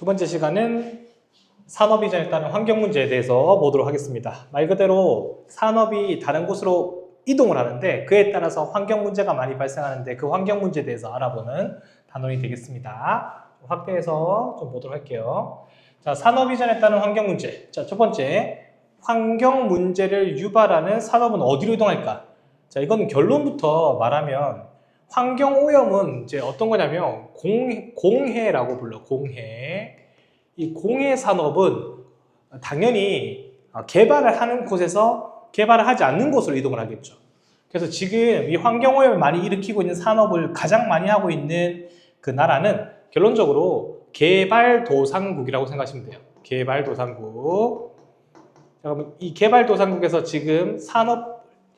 번째 시간은 산업 이전에 따른 환경 문제에 대해서 보도록 하겠습니다. 말 그대로 산업이 다른 곳으로 이동을 하는데 그에 따라서 환경 문제가 많이 발생하는데 그 환경 문제에 대해서 알아보는 단원이 되겠습니다. 확대해서 좀 보도록 할게요. 자, 산업 이전에 따른 환경 문제. 자, 첫 번째, 환경 문제를 유발하는 산업은 어디로 이동할까? 자, 이건 결론부터 말하면 환경 오염은 이제 어떤 거냐면 공해라고 불러. 공해. 이 공해 산업은 당연히 개발을 하는 곳에서 개발을 하지 않는 곳으로 이동을 하겠죠. 그래서 지금 이 환경 오염을 많이 일으키고 있는 산업을 가장 많이 하고 있는 그 나라는 결론적으로 개발도상국이라고 생각하시면 돼요. 개발도상국. 자, 그럼 이 개발도상국에서 지금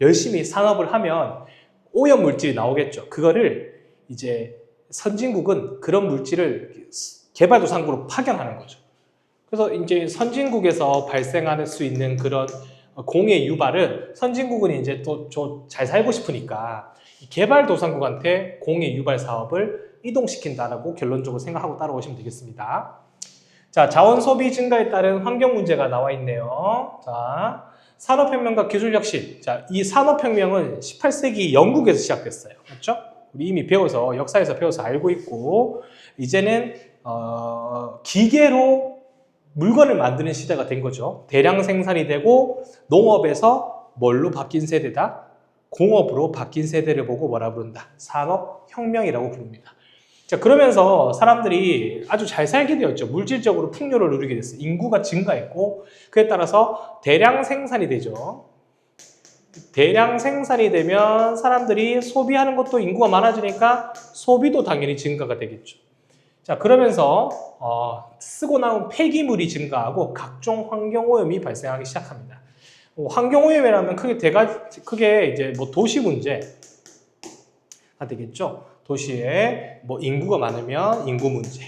열심히 산업을 하면 오염 물질이 나오겠죠. 그거를 이제 선진국은 그런 물질을 개발도상국으로 파견하는 거죠. 그래서 이제 선진국에서 발생할 수 있는 그런 공해 유발은 선진국은 이제 또 잘 살고 싶으니까 개발도상국한테 공해 유발 사업을 이동시킨다라고 결론적으로 생각하고 따라오시면 되겠습니다. 자, 자원 소비 증가에 따른 환경 문제가 나와 있네요. 자, 산업혁명과 기술혁신. 자, 이 산업혁명은 18세기 영국에서 시작됐어요. 그렇죠? 우리 이미 배워서 역사에서 배워서 알고 있고 이제는 기계로 물건을 만드는 시대가 된 거죠. 대량 생산이 되고 농업에서 뭘로 바뀐 세대다? 공업으로 바뀐 세대를 보고 뭐라 부른다? 산업혁명이라고 부릅니다. 자, 그러면서 사람들이 아주 잘 살게 되었죠. 물질적으로 풍요를 누리게 됐어요. 인구가 증가했고 그에 따라서 대량 생산이 되죠. 대량 생산이 되면 사람들이 소비하는 것도 인구가 많아지니까 소비도 당연히 증가가 되겠죠. 자, 그러면서 쓰고 나온 폐기물이 증가하고 각종 환경오염이 발생하기 시작합니다. 환경오염이라면 크게 이제 뭐 도시 문제가 되겠죠. 도시에 뭐 인구가 많으면 인구 문제,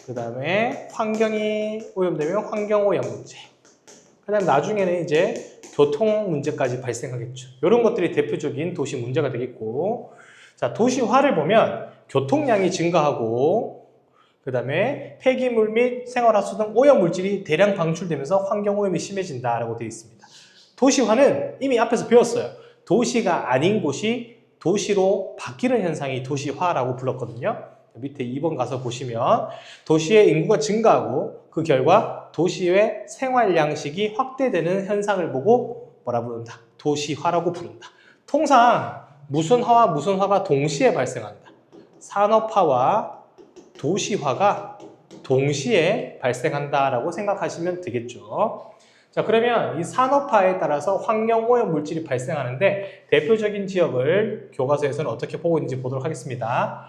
그 다음에 환경이 오염되면 환경오염 문제, 그 다음에 나중에는 이제 교통 문제까지 발생하겠죠. 이런 것들이 대표적인 도시 문제가 되겠고, 자, 도시화를 보면 교통량이 증가하고 그 다음에 폐기물 및 생활하수 등 오염물질이 대량 방출되면서 환경오염이 심해진다라고 되어 있습니다. 도시화는 이미 앞에서 배웠어요. 도시가 아닌 곳이 도시로 바뀌는 현상이 도시화라고 불렀거든요. 밑에 2번 가서 보시면 도시의 인구가 증가하고 그 결과 도시의 생활 양식이 확대되는 현상을 보고 뭐라 부른다? 도시화라고 부른다. 통상 무슨 화가 동시에 발생한다. 산업화와 도시화가 동시에 발생한다라고 생각하시면 되겠죠. 자, 그러면 이 산업화에 따라서 환경오염 물질이 발생하는데 대표적인 지역을 교과서에서는 어떻게 보고 있는지 보도록 하겠습니다.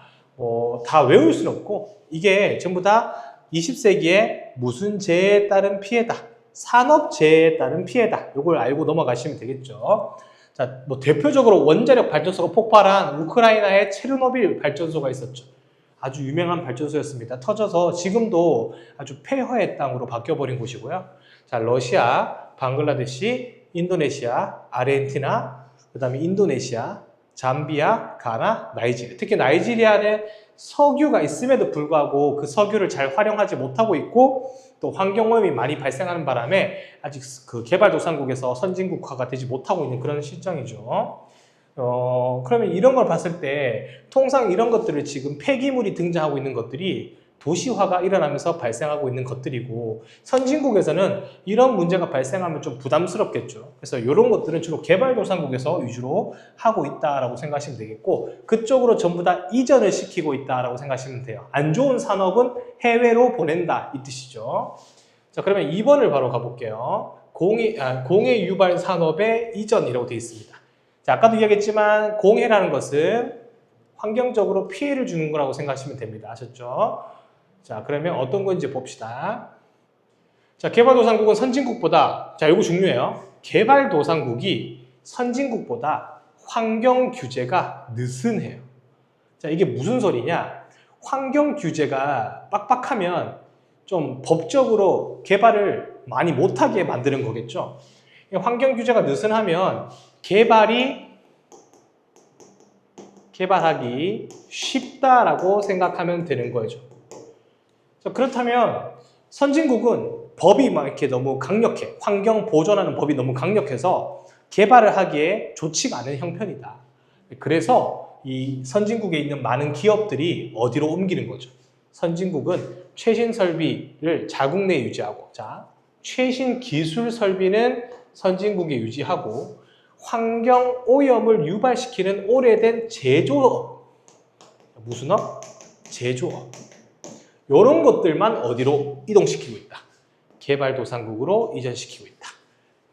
다 외울 수는 없고 이게 전부 다 20세기에 무슨 재해에 따른 피해다, 산업재해에 따른 피해다. 이걸 알고 넘어가시면 되겠죠. 자, 뭐 대표적으로 원자력 발전소가 폭발한 우크라이나의 체르노빌 발전소가 있었죠. 아주 유명한 발전소였습니다. 터져서 지금도 아주 폐허의 땅으로 바뀌어버린 곳이고요. 자, 러시아, 방글라데시, 인도네시아, 아르헨티나, 그 다음에 인도네시아, 잠비아, 가나, 나이지리아. 특히 나이지리아는 석유가 있음에도 불구하고 그 석유를 잘 활용하지 못하고 있고 또 환경오염이 많이 발생하는 바람에 아직 그 개발도상국에서 선진국화가 되지 못하고 있는 그런 실정이죠. 그러면 이런 걸 봤을 때 통상 이런 것들을 지금 폐기물이 등장하고 있는 것들이 도시화가 일어나면서 발생하고 있는 것들이고 선진국에서는 이런 문제가 발생하면 좀 부담스럽겠죠. 그래서 이런 것들은 주로 개발도상국에서 위주로 하고 있다라고 생각하시면 되겠고 그쪽으로 전부 다 이전을 시키고 있다라고 생각하시면 돼요. 안 좋은 산업은 해외로 보낸다 이 뜻이죠. 자, 그러면 2번을 바로 가볼게요. 공해 유발 산업의 이전이라고 되어 있습니다. 자, 아까도 이야기했지만 공해라는 것은 환경적으로 피해를 주는 거라고 생각하시면 됩니다. 아셨죠? 자, 그러면 어떤 건지 봅시다. 자, 개발도상국은 선진국보다, 자, 이거 중요해요. 개발도상국이 선진국보다 환경 규제가 느슨해요. 자, 이게 무슨 소리냐? 환경 규제가 빡빡하면 좀 법적으로 개발을 많이 못하게 만드는 거겠죠. 환경 규제가 느슨하면 개발하기 쉽다라고 생각하면 되는 거죠. 자, 그렇다면 선진국은 법이 막 이렇게 너무 강력해. 환경 보존하는 법이 너무 강력해서 개발을 하기에 좋지가 않은 형편이다. 그래서 이 선진국에 있는 많은 기업들이 어디로 옮기는 거죠? 선진국은 최신 설비를 자국 내 유지하고, 자, 최신 기술 설비는 선진국에 유지하고, 환경 오염을 유발시키는 오래된 제조업, 무슨 업? 제조업. 이런 것들만 어디로 이동시키고 있다. 개발도상국으로 이전시키고 있다.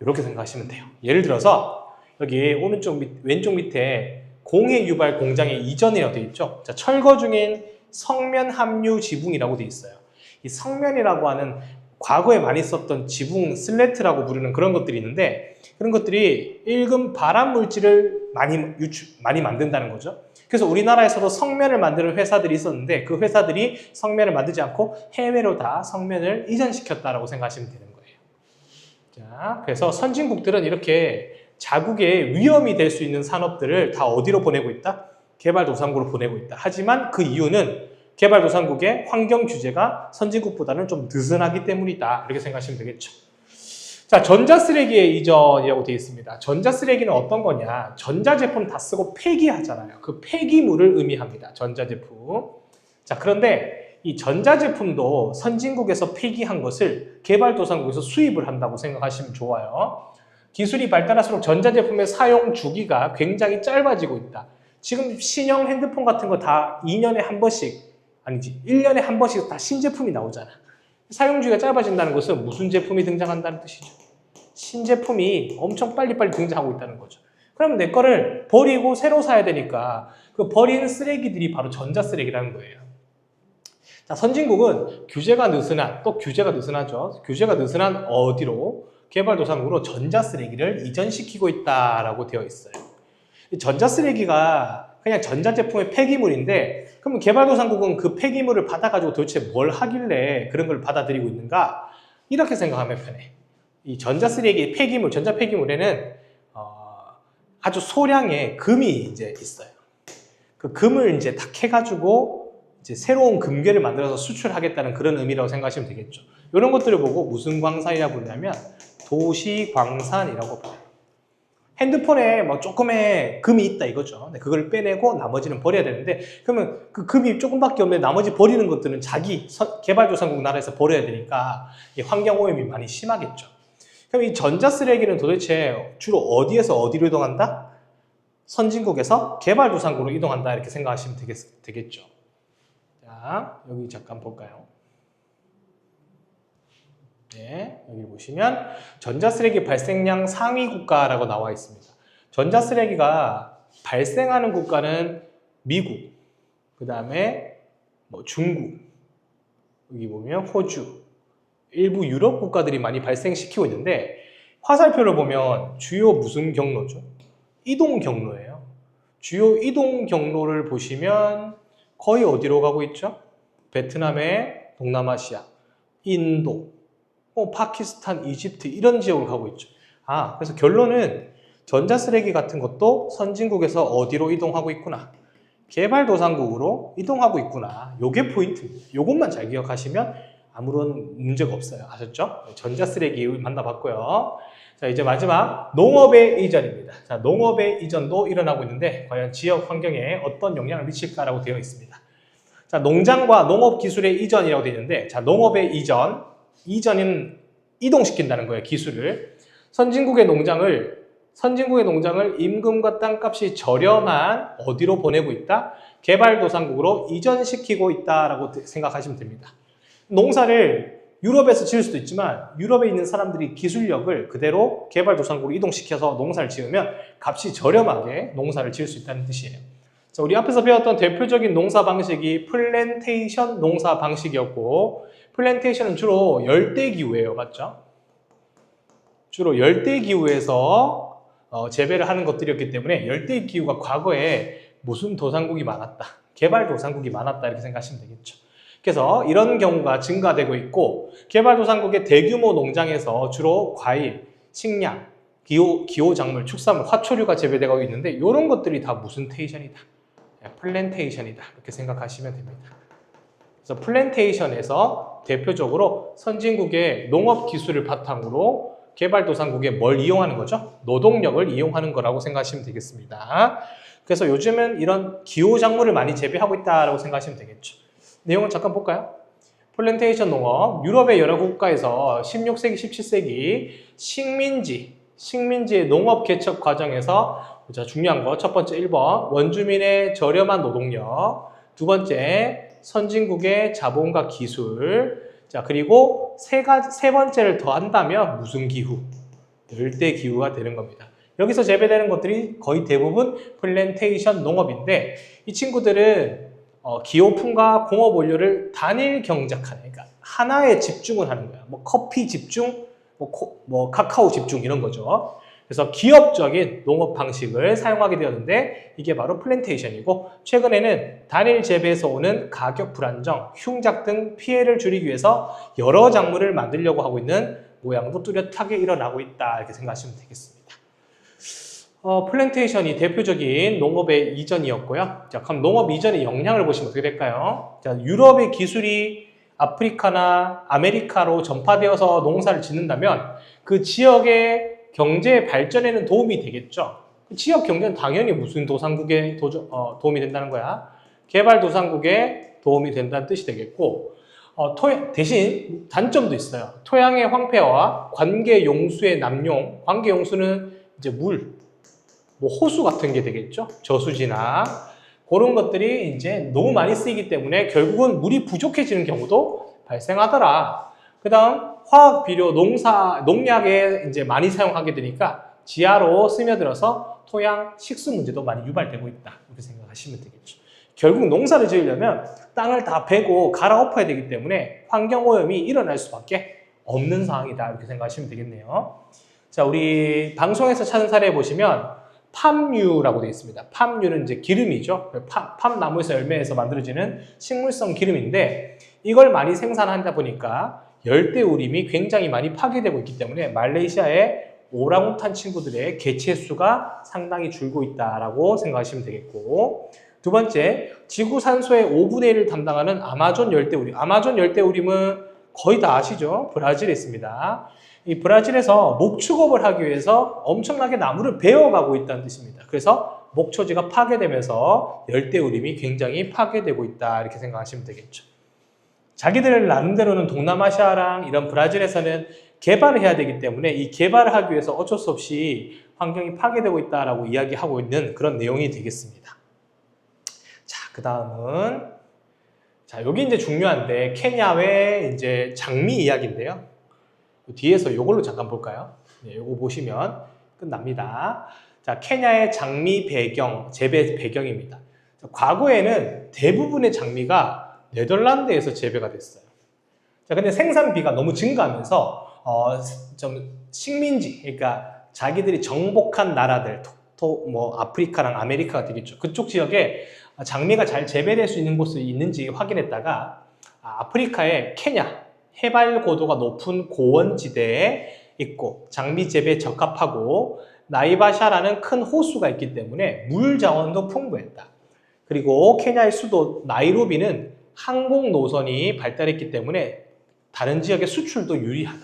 이렇게 생각하시면 돼요. 예를 들어서 여기 왼쪽 밑에 공해 유발 공장의 이전이라고 되어 있죠. 자, 철거 중인 성면 함유 지붕이라고 되어 있어요. 이 성면이라고 하는 과거에 많이 썼던 지붕 슬래트라고 부르는 그런 것들이 있는데, 그런 것들이 일금 발암 물질을 많이 만든다는 거죠. 그래서 우리나라에서도 성면을 만드는 회사들이 있었는데, 그 회사들이 성면을 만들지 않고 해외로 다 성면을 이전시켰다라고 생각하시면 되는 거예요. 자, 그래서 선진국들은 이렇게 자국의 위험이 될 수 있는 산업들을 다 어디로 보내고 있다? 개발도상국으로 보내고 있다. 하지만 그 이유는 개발도상국의 환경 규제가 선진국보다는 좀 느슨하기 때문이다. 이렇게 생각하시면 되겠죠. 자, 전자쓰레기의 이전이라고 되어 있습니다. 전자쓰레기는 어떤 거냐? 전자제품 다 쓰고 폐기하잖아요. 그 폐기물을 의미합니다. 전자제품. 자, 그런데 이 전자제품도 선진국에서 폐기한 것을 개발도상국에서 수입을 한다고 생각하시면 좋아요. 기술이 발달할수록 전자제품의 사용 주기가 굉장히 짧아지고 있다. 지금 신형 핸드폰 같은 거 다 2년에 한 번씩, 아니지, 1년에 한 번씩 다 신제품이 나오잖아. 사용주기가 짧아진다는 것은 무슨 제품이 등장한다는 뜻이죠. 신제품이 엄청 빨리빨리 등장하고 있다는 거죠. 그러면 내 거를 버리고 새로 사야 되니까 그 버리는 쓰레기들이 바로 전자쓰레기라는 거예요. 자, 선진국은 규제가 느슨하죠. 규제가 느슨한 어디로? 개발도상국으로 전자쓰레기를 이전시키고 있다라고 되어 있어요. 전자쓰레기가 그냥 전자제품의 폐기물인데, 그러면 개발도상국은 그 폐기물을 받아가지고 도대체 뭘 하길래 그런 걸 받아들이고 있는가? 이렇게 생각하면 편해. 이 전자쓰레기 폐기물, 전자폐기물에는 아주 소량의 금이 이제 있어요. 그 금을 이제 다 캐가지고 이제 새로운 금괴를 만들어서 수출하겠다는 그런 의미라고 생각하시면 되겠죠. 이런 것들을 보고 무슨 광산이라고 부르냐면 도시광산이라고 불러요. 핸드폰에 뭐 조금의 금이 있다 이거죠. 그걸 빼내고 나머지는 버려야 되는데, 그러면 그 금이 조금밖에 없는데 나머지 버리는 것들은 자기 개발도상국 나라에서 버려야 되니까 환경오염이 많이 심하겠죠. 그럼 이 전자쓰레기는 도대체 주로 어디에서 어디로 이동한다? 선진국에서 개발도상국으로 이동한다 이렇게 생각하시면 되겠죠. 자, 여기 잠깐 볼까요? 네, 여기 보시면 전자쓰레기 발생량 상위 국가라고 나와 있습니다. 전자쓰레기가 발생하는 국가는 미국, 그 다음에 뭐 중국, 여기 보면 호주, 일부 유럽 국가들이 많이 발생시키고 있는데, 화살표를 보면 주요 무슨 경로죠? 이동 경로예요. 주요 이동 경로를 보시면 거의 어디로 가고 있죠? 베트남의 동남아시아, 인도, 파키스탄, 이집트 이런 지역으로 가고 있죠. 그래서 결론은 전자쓰레기 같은 것도 선진국에서 어디로 이동하고 있구나. 개발도상국으로 이동하고 있구나. 요게 포인트입니다. 요것만 잘 기억하시면 아무런 문제가 없어요. 아셨죠? 전자쓰레기 만나봤고요. 자, 이제 마지막 농업의 이전입니다. 자, 농업의 이전도 일어나고 있는데 과연 지역 환경에 어떤 영향을 미칠까라고 되어 있습니다. 자, 농장과 농업 기술의 이전이라고 되어 있는데, 자, 농업의 이전은 이동시킨다는 거예요, 기술을. 선진국의 농장을 임금과 땅값이 저렴한 어디로 보내고 있다? 개발도상국으로 이전시키고 있다라고 생각하시면 됩니다. 농사를 유럽에서 지을 수도 있지만 유럽에 있는 사람들이 기술력을 그대로 개발도상국으로 이동시켜서 농사를 지으면 값이 저렴하게 농사를 지을 수 있다는 뜻이에요. 자, 우리 앞에서 배웠던 대표적인 농사 방식이 플랜테이션 농사 방식이었고, 플랜테이션은 주로 열대기후예요. 맞죠? 주로 열대기후에서 재배를 하는 것들이었기 때문에 열대기후가 과거에 무슨 도상국이 많았다, 개발도상국이 많았다 이렇게 생각하시면 되겠죠. 그래서 이런 경우가 증가되고 있고, 개발도상국의 대규모 농장에서 주로 과일, 식량, 기호작물, 축산물, 화초류가 재배되고 있는데, 이런 것들이 다 무슨 테이션이다? 플랜테이션이다 이렇게 생각하시면 됩니다. 그래서 플랜테이션에서 대표적으로 선진국의 농업 기술을 바탕으로 개발도상국에 뭘 이용하는 거죠? 노동력을 이용하는 거라고 생각하시면 되겠습니다. 그래서 요즘은 이런 기호작물을 많이 재배하고 있다고 생각하시면 되겠죠. 내용을 잠깐 볼까요? 플랜테이션 농업, 유럽의 여러 국가에서 16세기, 17세기 식민지의 농업 개척 과정에서 중요한 거, 첫 번째 1번 원주민의 저렴한 노동력, 두 번째 선진국의 자본과 기술, 자 그리고 세 번째를 더 한다면 무슨 기후? 열대 기후가 되는 겁니다. 여기서 재배되는 것들이 거의 대부분 플랜테이션 농업인데 이 친구들은 기호품과 공업 원료를 단일 경작하는, 그러니까 하나에 집중을 하는 거야. 뭐 커피 집중, 뭐 카카오 집중 이런 거죠. 그래서 기업적인 농업 방식을 사용하게 되었는데 이게 바로 플랜테이션이고, 최근에는 단일 재배에서 오는 가격 불안정, 흉작 등 피해를 줄이기 위해서 여러 작물을 만들려고 하고 있는 모양도 뚜렷하게 일어나고 있다, 이렇게 생각하시면 되겠습니다. 플랜테이션이 대표적인 농업의 이전이었고요. 자, 그럼 농업 이전의 영향을 보시면 어떻게 될까요? 자, 유럽의 기술이 아프리카나 아메리카로 전파되어서 농사를 짓는다면 그 지역의 경제 발전에는 도움이 되겠죠. 그 지역 경제는 당연히 무슨 도상국에 도움이 된다는 거야? 개발도상국에 도움이 된다는 뜻이 되겠고, 대신 단점도 있어요. 토양의 황폐화와 관계용수의 남용, 관계용수는 이제 물, 뭐 호수 같은 게 되겠죠. 저수지나 그런 것들이 이제 너무 많이 쓰이기 때문에 결국은 물이 부족해지는 경우도 발생하더라. 그다음 화학 비료, 농약에 이제 많이 사용하게 되니까 지하로 스며들어서 토양 식수 문제도 많이 유발되고 있다, 이렇게 생각하시면 되겠죠. 결국 농사를 지으려면 땅을 다 베고 갈아엎어야 되기 때문에 환경오염이 일어날 수밖에 없는 상황이다, 이렇게 생각하시면 되겠네요. 자, 우리 방송에서 찾은 사례 보시면 팜유라고 되어 있습니다. 팜유는 이제 기름이죠. 팜나무에서 열매에서 만들어지는 식물성 기름인데, 이걸 많이 생산하다 보니까 열대우림이 굉장히 많이 파괴되고 있기 때문에 말레이시아의 오랑우탄 친구들의 개체 수가 상당히 줄고 있다라고 생각하시면 되겠고, 두 번째, 지구 산소의 5분의 1을 담당하는 아마존 열대우림. 아마존 열대우림은 거의 다 아시죠? 브라질에 있습니다. 이 브라질에서 목축업을 하기 위해서 엄청나게 나무를 베어가고 있다는 뜻입니다. 그래서 목초지가 파괴되면서 열대우림이 굉장히 파괴되고 있다, 이렇게 생각하시면 되겠죠. 자기들 나름대로는 동남아시아랑 이런 브라질에서는 개발을 해야 되기 때문에 이 개발을 하기 위해서 어쩔 수 없이 환경이 파괴되고 있다라고 이야기하고 있는 그런 내용이 되겠습니다. 자, 그 다음은, 자, 여기 이제 중요한데 케냐의 이제 장미 이야기인데요. 뒤에서 이걸로 잠깐 볼까요? 네, 이거 보시면 끝납니다. 자, 케냐의 장미 배경, 재배 배경입니다. 자, 과거에는 대부분의 장미가 네덜란드에서 재배가 됐어요. 자, 근데 생산비가 너무 증가하면서 좀 식민지, 그러니까 자기들이 정복한 나라들, 뭐 아프리카랑 아메리카가 되겠죠. 그쪽 지역에 장미가 잘 재배될 수 있는 곳이 있는지 확인했다가 아프리카의 케냐, 해발 고도가 높은 고원지대에 있고 장미 재배에 적합하고 나이바샤라는 큰 호수가 있기 때문에 물 자원도 풍부했다. 그리고 케냐의 수도 나이로비는 항공 노선이 발달했기 때문에 다른 지역의 수출도 유리하다.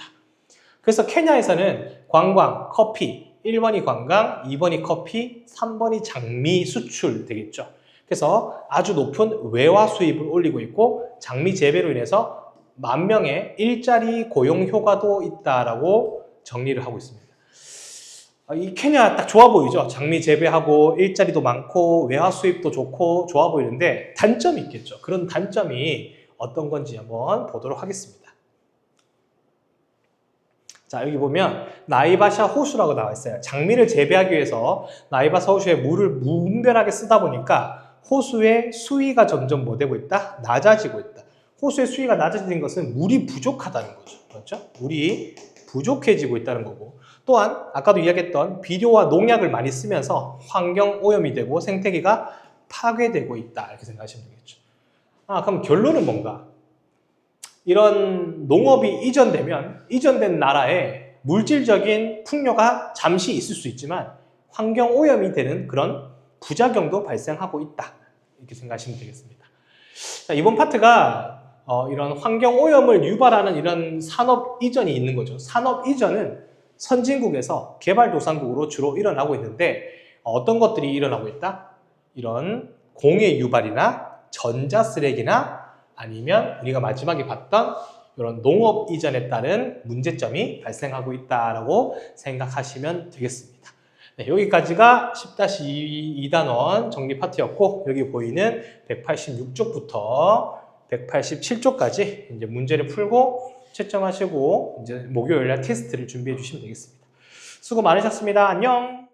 그래서 케냐에서는 관광, 커피, 1번이 관광, 2번이 커피, 3번이 장미 수출 되겠죠. 그래서 아주 높은 외화 수입을 올리고 있고 장미 재배로 인해서 10,000명의 일자리 고용 효과도 있다라고 정리를 하고 있습니다. 이 케냐 딱 좋아 보이죠? 장미 재배하고 일자리도 많고 외화 수입도 좋고 좋아 보이는데 단점이 있겠죠. 그런 단점이 어떤 건지 한번 보도록 하겠습니다. 자, 여기 보면 나이바샤 호수라고 나와 있어요. 장미를 재배하기 위해서 나이바샤 호수에 물을 무분별하게 쓰다 보니까 호수의 수위가 점점 뭐 되고 있다? 낮아지고 있다. 호수의 수위가 낮아지는 것은 물이 부족하다는 거죠. 그렇죠? 물이 부족해지고 있다는 거고, 또한 아까도 이야기했던 비료와 농약을 많이 쓰면서 환경 오염이 되고 생태계가 파괴되고 있다, 이렇게 생각하시면 되겠죠. 그럼 결론은 뭔가? 이런 농업이 이전된 나라에 물질적인 풍요가 잠시 있을 수 있지만 환경 오염이 되는 그런 부작용도 발생하고 있다, 이렇게 생각하시면 되겠습니다. 자, 이번 파트가 이런 환경 오염을 유발하는 이런 산업 이전이 있는 거죠. 산업 이전은 선진국에서 개발도상국으로 주로 일어나고 있는데 어떤 것들이 일어나고 있다? 이런 공해 유발이나 전자쓰레기나 아니면 우리가 마지막에 봤던 이런 농업 이전에 따른 문제점이 발생하고 있다라고 생각하시면 되겠습니다. 네, 여기까지가 10-2단원 정리 파트였고 여기 보이는 186쪽부터 187쪽까지 이제 문제를 풀고 채점하시고 이제 목요일날 테스트를 준비해 주시면 되겠습니다. 수고 많으셨습니다. 안녕.